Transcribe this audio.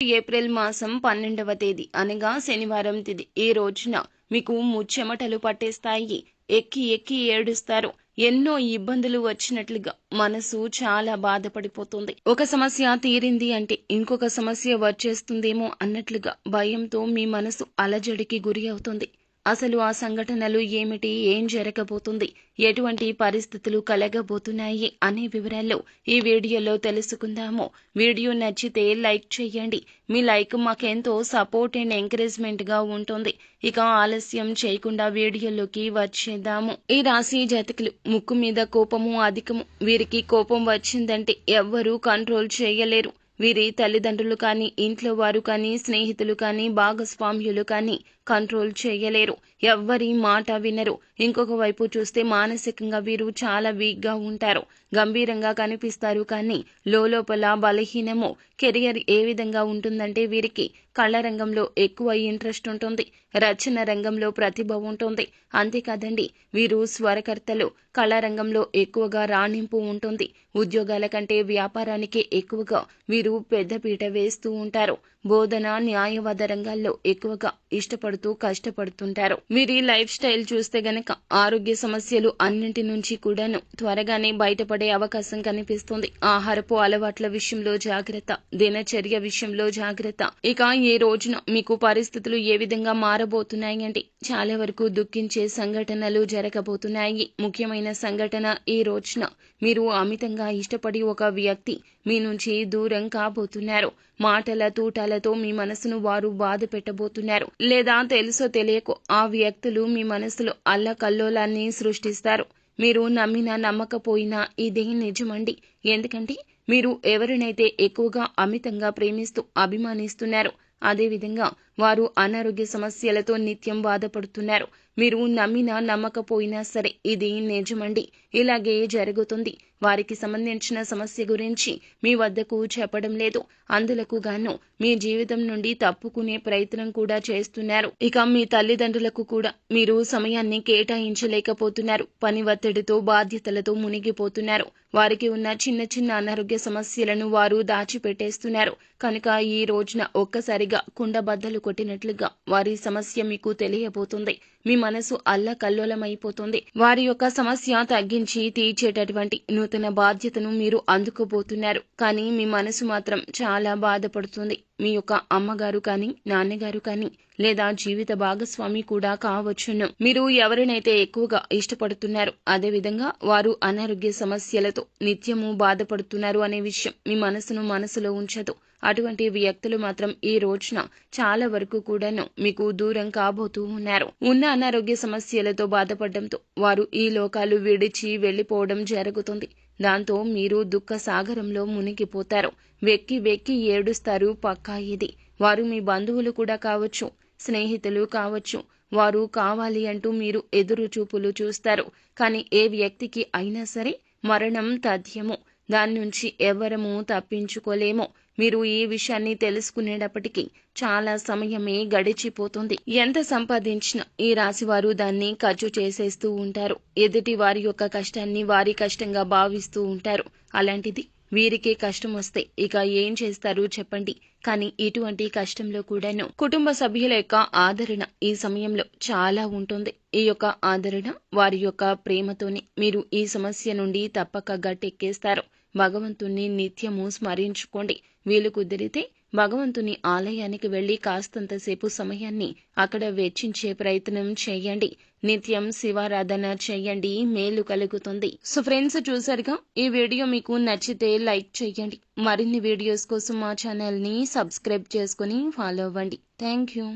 April మాసం 12వ తేదీ అనగా శనివారం తిథి. ఈ రోజున మీకు ముచ్చెమటలు పట్టేస్తాయి. ఎక్కి ఎక్కి ఏడుస్తారు. ఎన్నో ఇబ్బందులు వచ్చినట్లుగా మనసు చాలా బాధపడిపోతుంది. ఒక సమస్య తీరింది అంటే ఇంకొక సమస్య వచ్చేస్తుందేమో అన్నట్లుగా భయంతో మీ మనసు అలజడికి గురి అవుతుంది. అసలు ఆ సంఘటనలు ఏమిటి, ఏం జరగబోతుంది, ఎటువంటి పరిస్థితులు కలగబోతున్నాయి అనే వివరాలు ఈ వీడియోలో తెలుసుకుందాము. వీడియో నచ్చితే లైక్ చేయండి. మీ లైక్ మాకెంతో సపోర్ట్ అండ్ ఎంకరేజ్మెంట్ గా ఉంటుంది. ఇక ఆలస్యం చేయకుండా వీడియోలోకి వచ్చేద్దాము. ఈ రాశి జాతకులు ముక్కు మీద కోపము అధికము. వీరికి కోపం వచ్చిందంటే ఎవ్వరూ కంట్రోల్ చేయలేరు. వీరి తల్లిదండ్రులు కానీ, ఇంట్లో వారు కానీ, స్నేహితులు కానీ, భాగస్వామ్యులు కానీ కంట్రోల్ చేయలేరు. ఎవ్వరి మాట వినరు. ఇంకొక వైపు చూస్తే మానసికంగా వీరు చాలా వీక్ గా ఉంటారు. గంభీరంగా కనిపిస్తారు కానీ లోపల బలహీనము. కెరియర్ ఏ విధంగా ఉంటుందంటే వీరికి కళ రంగంలో ఎక్కువ ఇంట్రెస్ట్ ఉంటుంది. రచన రంగంలో ప్రతిభ ఉంటుంది. అంతేకాదండి, వీరు స్వరకర్తలు. కళారంగంలో ఎక్కువగా రాణింపు ఉంటుంది. ఉద్యోగాల కంటే వ్యాపారానికే ఎక్కువగా వీరు పెద్దపీట వేస్తూ ఉంటారు. బోధన, న్యాయవాద రంగాల్లో ఎక్కువగా ఇష్టపడుతూ కష్టపడుతుంటారు. వీరి లైఫ్ స్టైల్ చూస్తే గనక ఆరోగ్య సమస్యలు అన్నింటి నుంచి కూడాను త్వరగానే బయటపడే అవకాశం కనిపిస్తుంది. ఆహారపు అలవాట్ల విషయంలో జాగ్రత్త, దినచర్య విషయంలో జాగ్రత్త. ఇక ఈ రోజున మీకు పరిస్థితులు ఏ విధంగా మారబోతున్నాయి అంటే చాలా వరకు దుఃఖించే సంఘటనలు జరగబోతున్నాయి. ముఖ్యమైన సంఘటన ఈ రోజున మీరు అమితంగా ఇష్టపడి ఒక వ్యక్తి మీ నుంచి దూరం కాబోతున్నారు. మాటల తూటాలతో మీ మనసును వారు బాధ పెట్టబోతున్నారు. లేదా తెలుసో తెలియకో ఆ వ్యక్తులు మీ మనసులో అల్లకల్లోలాన్ని సృష్టిస్తారు. మీరు నమ్మినా నమ్మకపోయినా ఇదే నిజమండి. ఎందుకంటే మీరు ఎవరినైతే ఎక్కువగా అమితంగా ప్రేమిస్తూ అభిమానిస్తున్నారు, అదేవిధంగా వారు అనారోగ్య సమస్యలతో నిత్యం బాధపడుతున్నారు. మీరు నమ్మినా నమ్మకపోయినా సరే ఇది నిజమండి. ఇలాగే జరుగుతుంది. వారికి సంబంధించిన సమస్య గురించి మీ వద్దకు చెప్పడం లేదు. అందులకు గాను మీ జీవితం నుండి తప్పుకునే ప్రయత్నం కూడా చేస్తున్నారు. ఇక మీ తల్లిదండ్రులకు కూడా మీరు సమయాన్ని కేటాయించలేకపోతున్నారు. పని ఒత్తిడితో, బాధ్యతలతో మునిగిపోతున్నారు. వారికి ఉన్న చిన్న చిన్న అనారోగ్య సమస్యలను వారు దాచిపెట్టేస్తున్నారు. కనుక ఈ రోజున ఒక్కసారిగా కుండబద్దలు కొట్టినట్లుగా వారి సమస్య మీకు తెలియబోతుంది. మీ మనసు అల్లకల్లోలమైపోతుంది. వారి యొక్క సమస్య తగ్గించి తీర్చేటటువంటి నూతన బాధ్యతను మీరు అందుకోబోతున్నారు. కానీ మీ మనసు మాత్రం చాలా బాధపడుతుంది. మీ యొక్క అమ్మగారు కానీ, నాన్నగారు కానీ, లేదా జీవిత భాగస్వామి కూడా కావచ్చును. మీరు ఎవరినైతే ఎక్కువగా ఇష్టపడుతున్నారు, అదేవిధంగా వారు అనారోగ్య సమస్యలతో నిత్యము బాధపడుతున్నారు అనే విషయం మీ మనసులో ఉంచదు. అటువంటి వ్యక్తులు మాత్రం ఈ రోజున చాలా వరకు కూడాను మీకు దూరం కాబోతూ ఉన్నారు. ఉన్న అనారోగ్య సమస్యలతో బాధపడడంతో వారు ఈ లోకాలు విడిచి వెళ్లిపోవడం జరుగుతుంది. దాంతో మీరు దుఃఖ సాగరంలో మునిగిపోతారు. వెక్కి వెక్కి ఏడుస్తారు పక్కా ఇది. వారు మీ బంధువులు కూడా కావచ్చు, స్నేహితులు కావచ్చు. వారు కావాలి అంటూ మీరు ఎదురు చూపులు చూస్తారు. కానీ ఏ వ్యక్తికి అయినా సరే మరణం తథ్యము. దాని నుంచి ఎవరము తప్పించుకోలేము. మీరు ఈ విషయాన్ని తెలుసుకునేటప్పటికీ చాలా సమయమే గడిచిపోతుంది. ఎంత సంపాదించినా ఈ రాశివారు దాన్ని ఖర్చు చేసేస్తూ ఉంటారు. ఎదుటి వారి యొక్క కష్టాన్ని వారి కష్టంగా భావిస్తూ ఉంటారు. అలాంటిది వీరికే కష్టం వస్తే ఇక ఏం చేస్తారు చెప్పండి. కానీ ఇటువంటి కష్టంలో కూడాను కుటుంబ సభ్యుల యొక్క ఆదరణ ఈ సమయంలో చాలా ఉంటుంది. ఈ యొక్క ఆదరణ, వారి యొక్క ప్రేమతోనే మీరు ఈ సమస్య నుండి తప్పక గట్టెక్కేస్తారు. భగవంతుణ్ణి నిత్యము స్మరించుకోండి. వీలు కుదిరితే భగవంతుని ఆలయానికి వెళ్లి కాస్తంతసేపు సమయాన్ని అక్కడ వెచ్చించే ప్రయత్నం చేయండి. నిత్యం శివారాధన చేయండి, మేలు కలుగుతుంది. సో ఫ్రెండ్స్, చూసారుగా, ఈ వీడియో మీకు నచ్చితే లైక్ చేయండి. మరిన్ని వీడియోస్ కోసం మా ఛానల్ ని సబ్స్క్రైబ్ చేసుకుని ఫాలో అవ్వండి. Thank you.